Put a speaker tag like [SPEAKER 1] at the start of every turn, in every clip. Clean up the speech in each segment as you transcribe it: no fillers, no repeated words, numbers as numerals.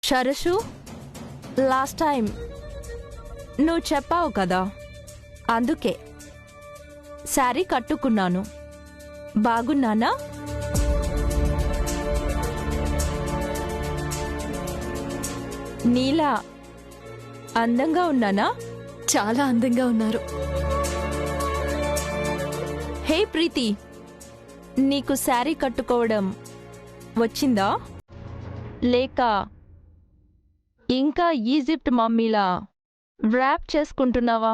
[SPEAKER 1] సరసు, last time నువ్వు చెప్పావు కదా, అందుకే శారీ కట్టుకున్నాను. బాగున్నానా? నీలా అందంగా ఉన్నానా?
[SPEAKER 2] చాలా అందంగా ఉన్నారు.
[SPEAKER 1] హే ప్రీతి, నీకు శారీ కట్టుకోవడం వచ్చిందా, లేక ఇంకా ఈజిప్ట్ మమ్మీలా ర్యాప్ చేసుకుంటున్నావా?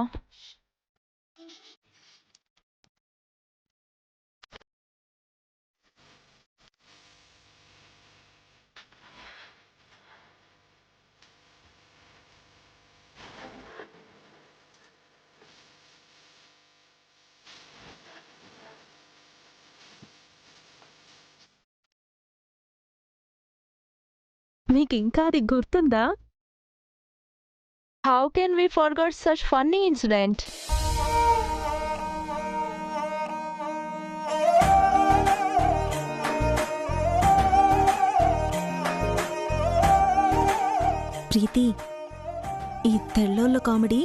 [SPEAKER 2] మీకు ఇంకా అది గుర్తుందా?
[SPEAKER 1] How can we forget such funny incident?
[SPEAKER 3] ప్రీతి, ఈ తెల్లోళ్ళ కామెడీ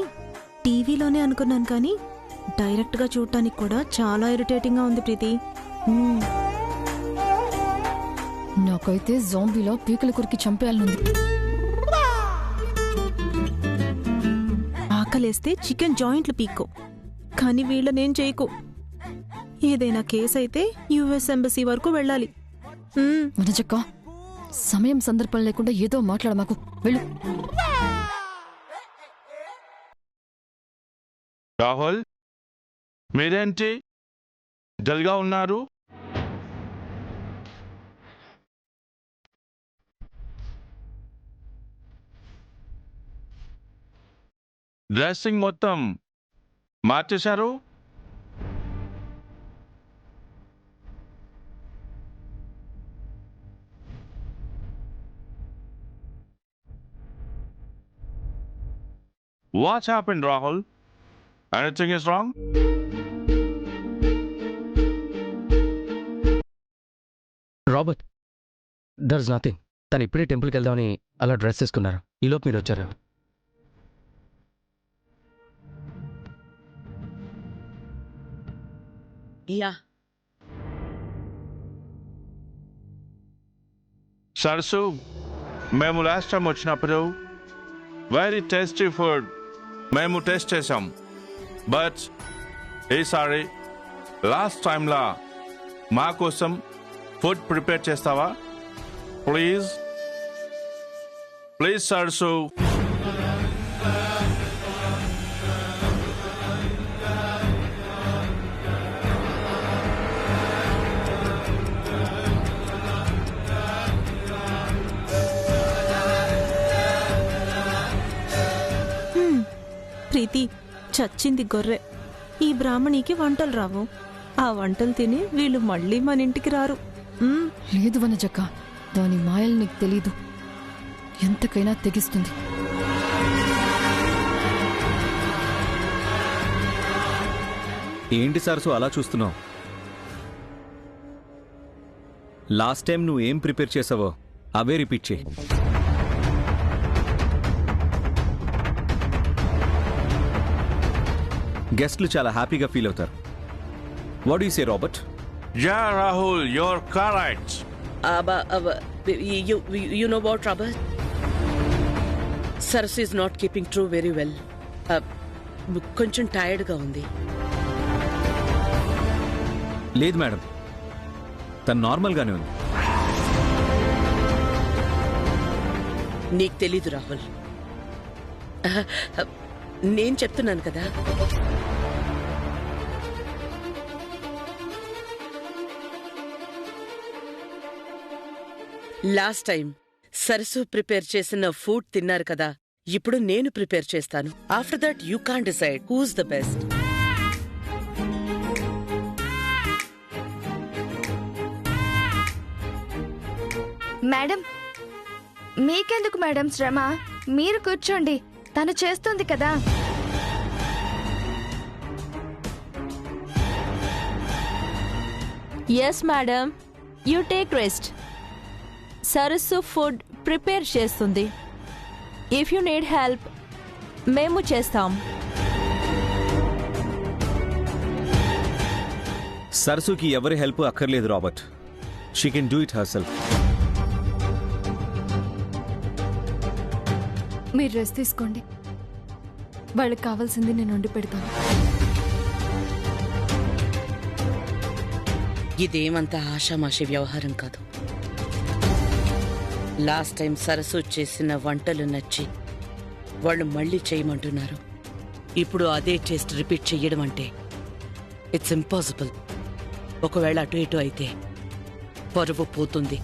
[SPEAKER 3] టీవీలోనే అనుకున్నాను కానీ డైరెక్ట్గా చూడటానికి కూడా చాలా ఇరిటేటింగ్గా ఉంది ప్రీతి.
[SPEAKER 2] నాకైతే జాంబీలో పీకల కొరికి చంపేయాలనుంది.
[SPEAKER 3] ఆకలేస్తే చికెన్ జాయింట్లు పీక్కో, కానీ వీళ్ళనేం చేయకు. ఏదైనా కేసు అయితే యుఎస్ ఎంబసీ వరకు వెళ్ళాలి.
[SPEAKER 2] వనజక్క, సమయం సందర్భం లేకుండా ఏదో మాట్లాడ మాకు. వెళ్ళు.
[SPEAKER 4] రాహుల్, మీరేంటి డల్గా ఉన్నారు? డ్రెస్సింగ్ మొత్తం మార్చేశారు. What's happened, Rahul? Anything is wrong?
[SPEAKER 5] Robert, there is nothing. తను ఇప్పుడే టెంపుల్కి వెళ్దామని అలా డ్రెస్ వేసుకున్నారు. ఈలోపు మీరు వచ్చారు.
[SPEAKER 4] సరసు, మేము లాస్ట్ టైం వచ్చినప్పుడు వెరీ టేస్టీ ఫుడ్ మేము టేస్ట్ చేసాం. బట్ ఈసారి లాస్ట్ టైంలా మా కోసం ఫుడ్ ప్రిపేర్ చేస్తావా? ప్లీజ్ ప్లీజ్ సరసు.
[SPEAKER 3] ప్రీతి, చచ్చింది గొర్రె. ఈ బ్రాహ్మణికి వంటలు రావు. ఆ వంటలు తిని వీళ్ళు మళ్ళీ మన ఇంటికి రారు.
[SPEAKER 2] లేదు వనజక్క, దాని మాయలు నీకు తెలీదు. ఎంతకైనా తెగిస్తుంది.
[SPEAKER 6] ఏంటి సరసు అలా చూస్తున్నావు? లాస్ట్ టైం నువ్వు ఏం ప్రిపేర్ చేసావో అవే రిపీట్ చేయి. గెస్ట్లు చాలా హ్యాపీగా ఫీల్ అవుతారు. What do you say Robert?
[SPEAKER 4] Yeah, Rahul, you're correct.
[SPEAKER 7] You know what, Robert? Sarsu is not keeping true very well. కొంచెం టైర్డ్గా ఉంది.
[SPEAKER 6] లేదు మేడం, తను నార్మల్గానే ఉంది.
[SPEAKER 7] నీకు తెలీదు రాహుల్. నేను చెప్తున్నాను కదా. లాస్ట్ టైం సరసు ప్రిపేర్ చేసిన ఫుడ్ తిన్నారు కదా, ఇప్పుడు నేను ప్రిపేర్ చేస్తాను. After that you can decide who's the best.
[SPEAKER 8] Madam, మీకెందుకు మేడం శ్రమ? మీరు కూర్చోండి, తను చేస్తుంది కదా.
[SPEAKER 1] Yes madam, you take rest. Sarasu food prepare చేస్తుంది. ఇఫ్ యు నీడ్ హెల్ప్ మేము చేస్తాం.
[SPEAKER 6] సరసుకి ఎవరి హెల్ప్ అక్కర్లేదు Robert. She can do it herself.
[SPEAKER 2] మీరు రెస్ట్ తీసుకోండి. వాళ్ళకి కావాల్సింది నేను వండి పెడతాను.
[SPEAKER 7] ఇదేమంత ఆషామాషి వ్యవహారం కాదు. లాస్ట్ టైం సరస్సు చేసిన వంటలు నచ్చి వాళ్ళు మళ్ళీ చేయమంటున్నారు. ఇప్పుడు అదే టేస్ట్ రిపీట్ చెయ్యడం అంటే ఇట్స్ ఇంపాసిబుల్. ఒకవేళ అటు ఇటు అయితే పరువు పోతుంది.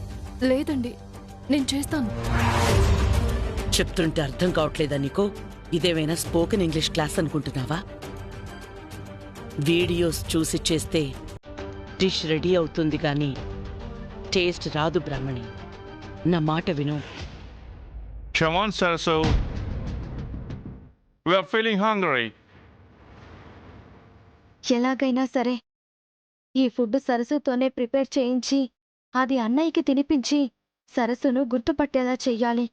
[SPEAKER 2] లేదండి, నేను చేస్తాను.
[SPEAKER 7] చెప్తుంటే అర్థం కావట్లేదా నీకు? ఇదేమైనా స్పోకెన్ ఇంగ్లీష్ క్లాస్ అనుకుంటున్నావా? వీడియోస్ చూసి చేస్తే డిష్ రెడీ అవుతుంది కానీ టేస్ట్ రాదు బ్రాహ్మణి. నా మాట విను.
[SPEAKER 4] Come on, Sarsu. We are feeling hungry.
[SPEAKER 8] ఎలాగైనా సరే ఈ ఫుడ్ సరస్సుతోనే ప్రిపేర్ చేయించి అది అన్నయ్యకి తినిపించి సరస్సును గుర్తుపట్టేలా చెయ్యాలి.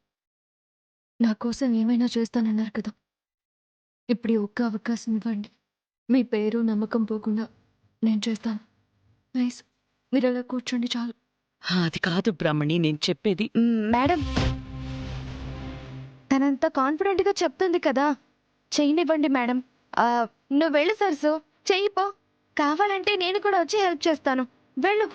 [SPEAKER 2] నా కోసం ఏమైనా చేస్తానన్నారు కదా, ఇప్పుడు ఈ ఒక్క అవకాశం ఇవ్వండి. మీ పేరు నమ్మకం పోకుండా నేను చేస్తాను. ప్లీజ్ మీరు అలా కూర్చోండి చాలు.
[SPEAKER 7] అది కాదు బ్రాహ్మణి, నేను చెప్పేది.
[SPEAKER 8] మేడం, తనంత కాన్ఫిడెంట్గా చెప్తుంది కదా, చెయ్యనివ్వండి మేడం. నువ్వు వెళ్ళు సరస్సు, చెయ్యిపో. కావాలంటే నేను కూడా వచ్చి హెల్ప్ చేస్తాను. వెళ్ళు.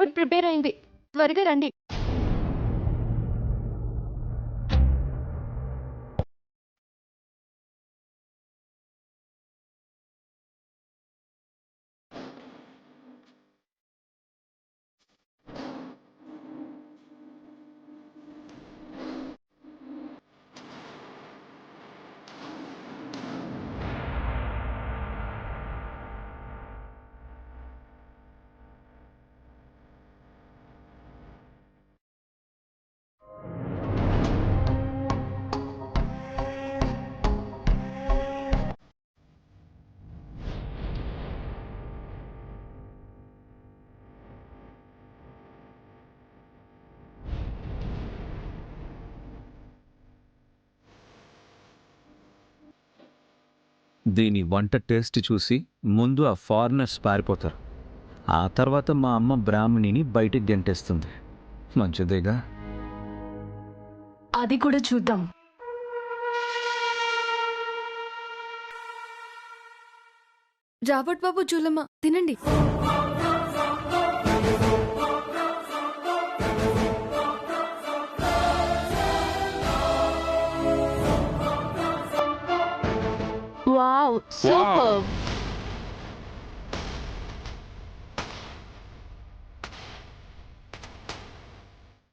[SPEAKER 2] ఫుడ్ ప్రిపేర్ అయింది, త్వరగా రండి.
[SPEAKER 6] దీని వంట టేస్ట్ చూసి ముందు ఆ ఫారినర్స్ పారిపోతారు. ఆ తర్వాత మా అమ్మ బ్రాహ్మణిని బయటికి గెంటేస్తుంది. మంచిదేగా.
[SPEAKER 2] అది కూడా చూద్దాం. రాబర్ట్ బాబు, చూలమ్మ, తినండి.
[SPEAKER 1] Wow, super.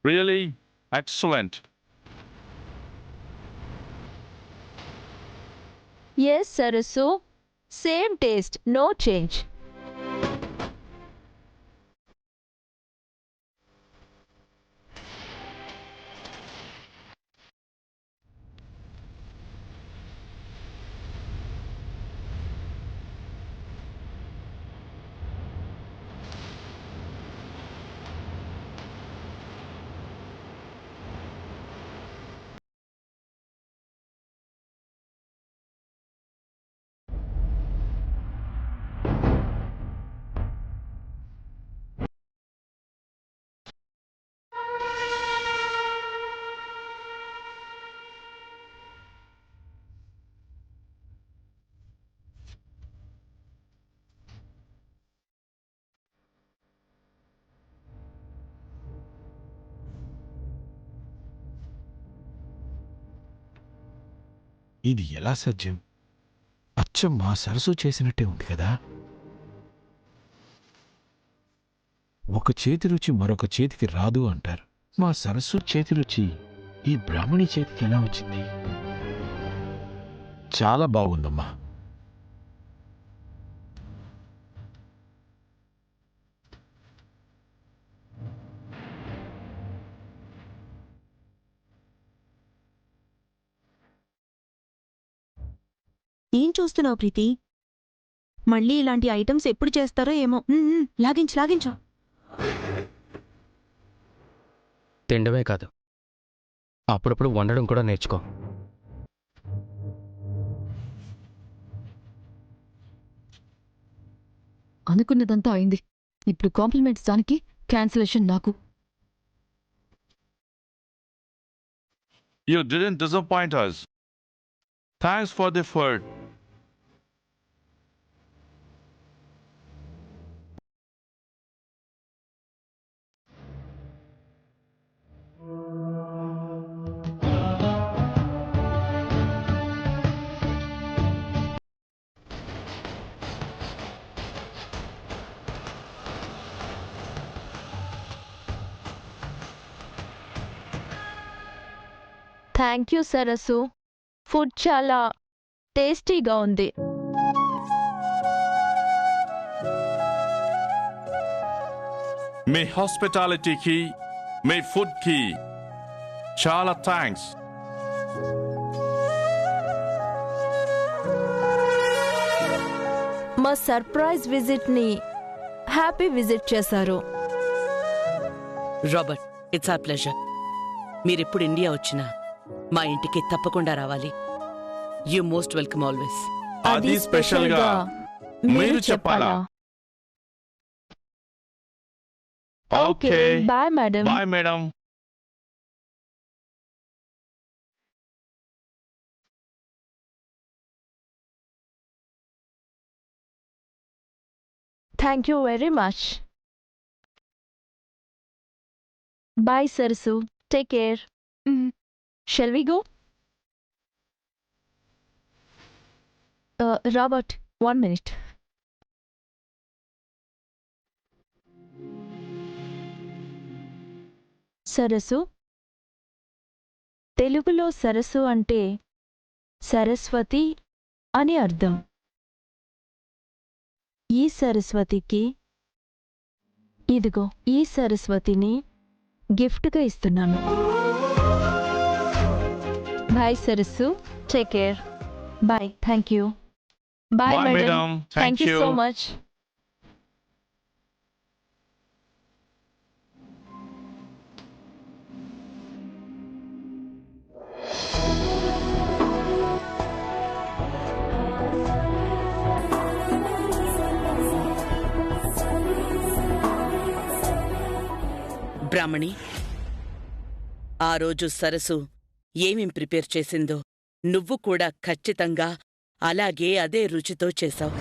[SPEAKER 4] Really excellent.
[SPEAKER 1] Yes, Sarasu. Same taste, no change.
[SPEAKER 9] ఇది ఎలా సాధ్యం? అచ్చం మా సరస్సు చేసినట్టే ఉంది కదా. ఒక చేతి రుచి మరొక చేతికి రాదు అంటారు. మా సరస్సు చేతి రుచి ఈ బ్రాహ్మణి చేతికి ఎలా వచ్చింది? చాలా బాగుందమ్మా.
[SPEAKER 3] ఏం చూస్తున్నావు ప్రీతి? మళ్ళీ ఇలాంటి ఐటమ్స్ ఎప్పుడు చేస్తారో ఏమో. లాగించు.
[SPEAKER 5] తినడమే కాదు, అప్పుడప్పుడు వండడం కూడా నేర్చుకో.
[SPEAKER 2] అనుకున్నదంతా అయింది. ఇప్పుడు కాంప్లిమెంట్స్ దానికి, క్యాన్సిలేషన్ నాకు.
[SPEAKER 4] You didn't disappoint us. Thanks for the food.
[SPEAKER 1] Thank you సరస్సు. ఫుడ్ చాలా టేస్టీగా ఉంది.
[SPEAKER 4] మీ హాస్పిటాలిటీకి, మీ ఫుడ్కి చాలా థ్యాంక్స్.
[SPEAKER 1] మా సర్ప్రైజ్ విజిట్ని హ్యాపీ విజిట్ చేశారు.
[SPEAKER 7] Robert, it's our pleasure. మీరెప్పుడు ఇండియా వచ్చినా మా ఇంటికి తప్పకుండా రావాలి. You most welcome always.
[SPEAKER 4] అది స్పెషల్గా మీరు చెప్పాలా?
[SPEAKER 1] Okay, bye madam.
[SPEAKER 4] Bye madam.
[SPEAKER 1] Thank you very much. Bye సరస్సు. Take care. Shall we go? Robert, 1 minute. సరస్సు. తెలుగులో సరస్సు అంటే సరస్వతి అని అర్థం. ఈ సరస్వతికి ఇదిగో ఈ సరస్వతిని గిఫ్ట్గా ఇస్తున్నాను. బాయ్ సరస్సు. Take care. Bye. Thank you. Bye madam. Thank you so much.
[SPEAKER 7] Brahmani, ఆ రోజు సరస్సు ఏమేం ప్రిపేర్ చేసిందో నువ్వు కూడా ఖచ్చితంగా అలాగే అదే రుచితో చేశావు.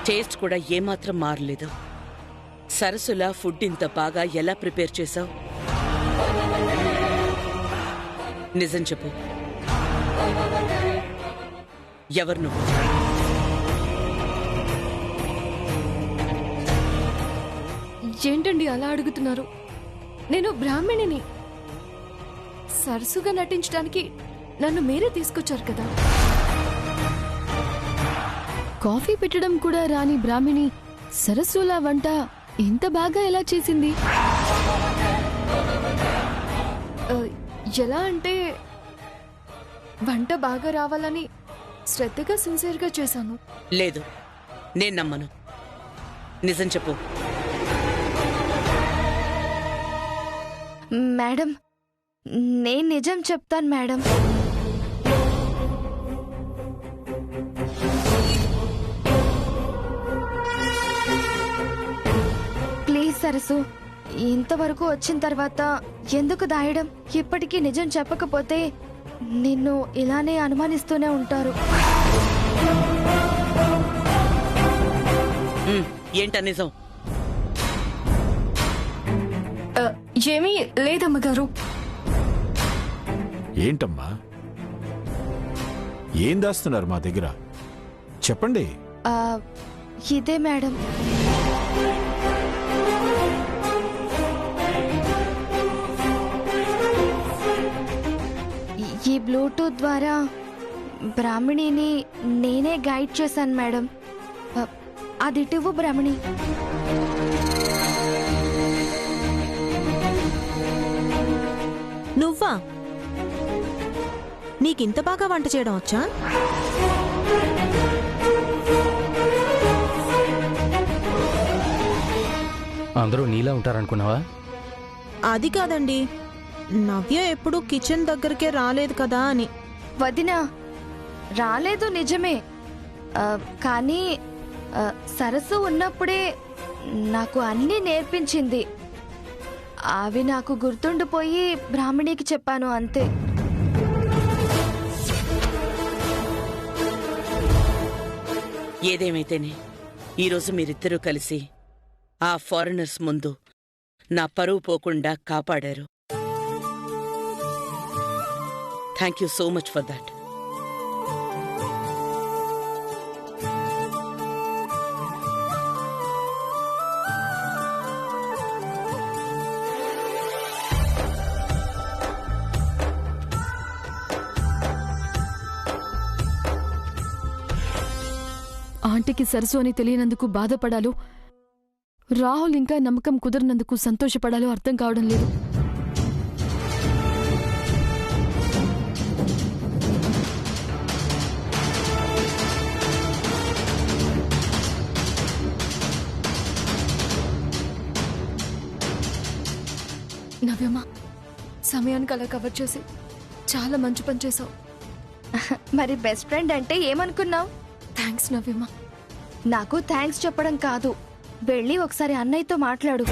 [SPEAKER 7] టేస్ట్ కూడా ఏమాత్రం మారలేదు. సరస్సులా ఫుడ్ ఇంత బాగా ఎలా ప్రిపేర్ చేశావు? నిజం చెప్పు, ఎవరు నువ్వు?
[SPEAKER 2] ఏంటండి అలా అడుగుతున్నారు? నేను బ్రాహ్మణిని. సరసుగా నటించడానికి నన్ను మీరే తీసుకొచ్చారు కదా. కాఫీ పెట్టడం కూడా రాని బ్రాహ్మణి సరస్సులా వంట ఇంత బాగా ఎలా చేసింది? ఎలా అంటే వంట బాగా రావాలని శ్రద్ధగా సిన్సియర్గా చేశాను.
[SPEAKER 7] లేదు, నేను నమ్మను. నిజం చెప్పు.
[SPEAKER 8] మేడం, నేను నిజం చెప్తాను మేడం. ప్లీజ్ సరస్సు, ఇంతవరకు వచ్చిన తర్వాత ఎందుకు దాయడం? ఇప్పటికీ నిజం చెప్పకపోతే నిన్ను ఇలానే అనుమానిస్తూనే ఉంటారు.
[SPEAKER 7] ఏంట నిజం?
[SPEAKER 2] ఏమీ లేదమ్మగారు.
[SPEAKER 9] ఏంటమ్మా, ఏం దాస్తున్నారు మా దగ్గర? చెప్పండి.
[SPEAKER 8] ఇదే మేడం. ఈ బ్లూటూత్ ద్వారా బ్రాహ్మణిని నేనే గైడ్ చేశాను మేడం. అది ఇటువు బ్రాహ్మణి.
[SPEAKER 3] నువ్వా? నీకింత బాగా వంట చేయడం వచ్చా?
[SPEAKER 5] అందరూ నీలా ఉంటారనుకున్నావా?
[SPEAKER 3] అది కాదండి, నవ్య ఎప్పుడూ కిచెన్ దగ్గరికే రాలేదు కదా అని.
[SPEAKER 8] వదినా, రాలేదు నిజమే. కానీ సరస్సు ఉన్నప్పుడే నాకు అన్నీ నేర్పించింది. అవి నాకు గుర్తుండిపోయి బ్రాహ్మణికి చెప్పాను అంతే.
[SPEAKER 7] ఏదేమైతేనే ఈరోజు మీరిద్దరూ కలిసి ఆ ఫారినర్స్ ముందు నా పరువు పోకుండా కాపాడారు. Thank you so much for that.
[SPEAKER 2] ఆంటీకి సరస్సు అని తెలియనందుకు బాధపడాలో, రాహుల్ ఇంకా నమ్మకం కుదరనందుకు సంతోషపడాలో అర్థం కావడం లేదు. నవ్యమ్మా, సమయానికి అలా కవర్ చేసి చాలా మంచి పని చేసావు.
[SPEAKER 8] మరి బెస్ట్ ఫ్రెండ్ అంటే ఏమనుకున్నావు?
[SPEAKER 2] థ్యాంక్స్ నవ్యమ్మా.
[SPEAKER 8] నాకు థ్యాంక్స్ చెప్పడం కాదు, వెళ్ళి ఒకసారి అన్నయ్యతో మాట్లాడు.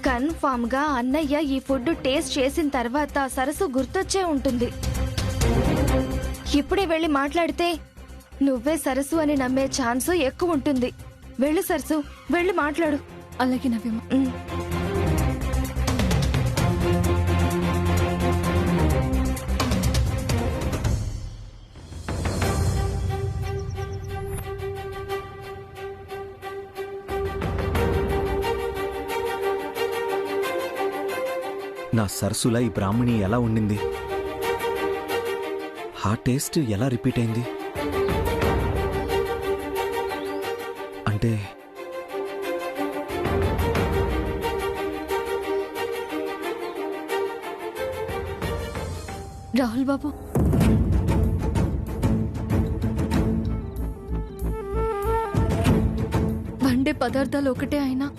[SPEAKER 8] కన్ఫామ్ గా అన్నయ్య ఈ ఫుడ్ టేస్ట్ చేసిన తర్వాత సరస్సు గుర్తొచ్చే ఉంటుంది. ఇప్పుడే వెళ్ళి మాట్లాడితే నువ్వే సరస్సు అని నమ్మే ఛాన్స్ ఎక్కువ ఉంటుంది. వెళ్ళు సరస్సు, వెళ్ళి మాట్లాడు.
[SPEAKER 2] అలాగే నవ్యమ్మా.
[SPEAKER 6] నా సరస్సులా ఈ బ్రాహ్మణి ఎలా ఉండింది? ఆ టేస్ట్ ఎలా రిపీట్ అయింది? అంటే
[SPEAKER 2] రాహుల్ బాబు, వండే పదార్థాలు ఒకటే అయినా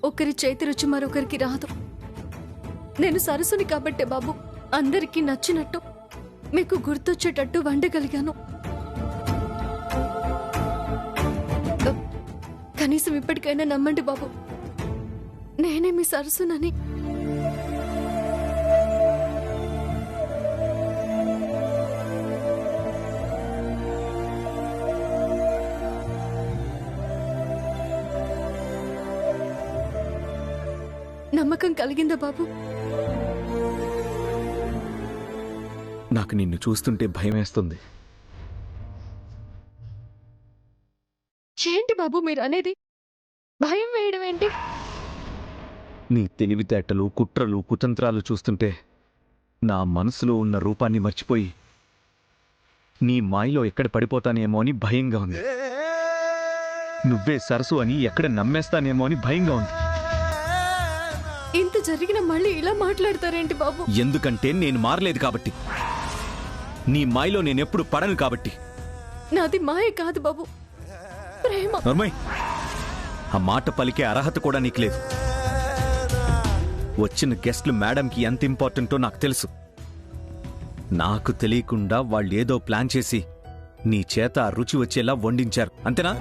[SPEAKER 2] ఒకరి చేతి రుచి మరొకరికి రాదు. నేను సరస్సుని కాబట్టే బాబు అందరికీ నచ్చినట్టు, మీకు గుర్తొచ్చేటట్టు వండగలిగాను. కనీసం ఇప్పటికైనా నమ్మండి బాబు, నేనే మీ సరస్సునని. నమ్మకం కలిగిందా బాబు?
[SPEAKER 6] నాకు నిన్ను చూస్తుంటే భయం వేస్తుంది.
[SPEAKER 2] ఏంటి బాబు మీరు అనేది? భయం వేయడం ఏంటి?
[SPEAKER 6] నీ తెలివితేటలు, కుట్రలు, కుతంత్రాలు చూస్తుంటే నా మనసులో ఉన్న రూపాన్ని మర్చిపోయి నీ మాయలో ఎక్కడ పడిపోతానేమో అని భయంగా ఉంది. నువ్వే సరస్సు అని ఎక్కడ నమ్మేస్తానేమో అని భయంగా ఉంది.
[SPEAKER 2] ఇంత జరిగిన మళ్ళీ ఇలా మాట్లాడతారేంటి బాబు?
[SPEAKER 6] ఎందుకంటే నేను మారలేదు కాబట్టి, నీ మాయలో నేనెప్పుడు పడను కాబట్టి.
[SPEAKER 2] నాది మాయ కాదు బాబు, ప్రేమ.
[SPEAKER 6] నర్మయ్, ఆ మాట పలికే అర్హత కూడా నీకు లేదు. వచ్చిన గెస్ట్లు మేడంకి ఎంత ఇంపార్టెంటో నాకు తెలుసు. నాకు తెలియకుండా వాళ్ళు ఏదో ప్లాన్ చేసి నీ చేత ఆ రుచి వచ్చేలా వండించారు, అంతేనా?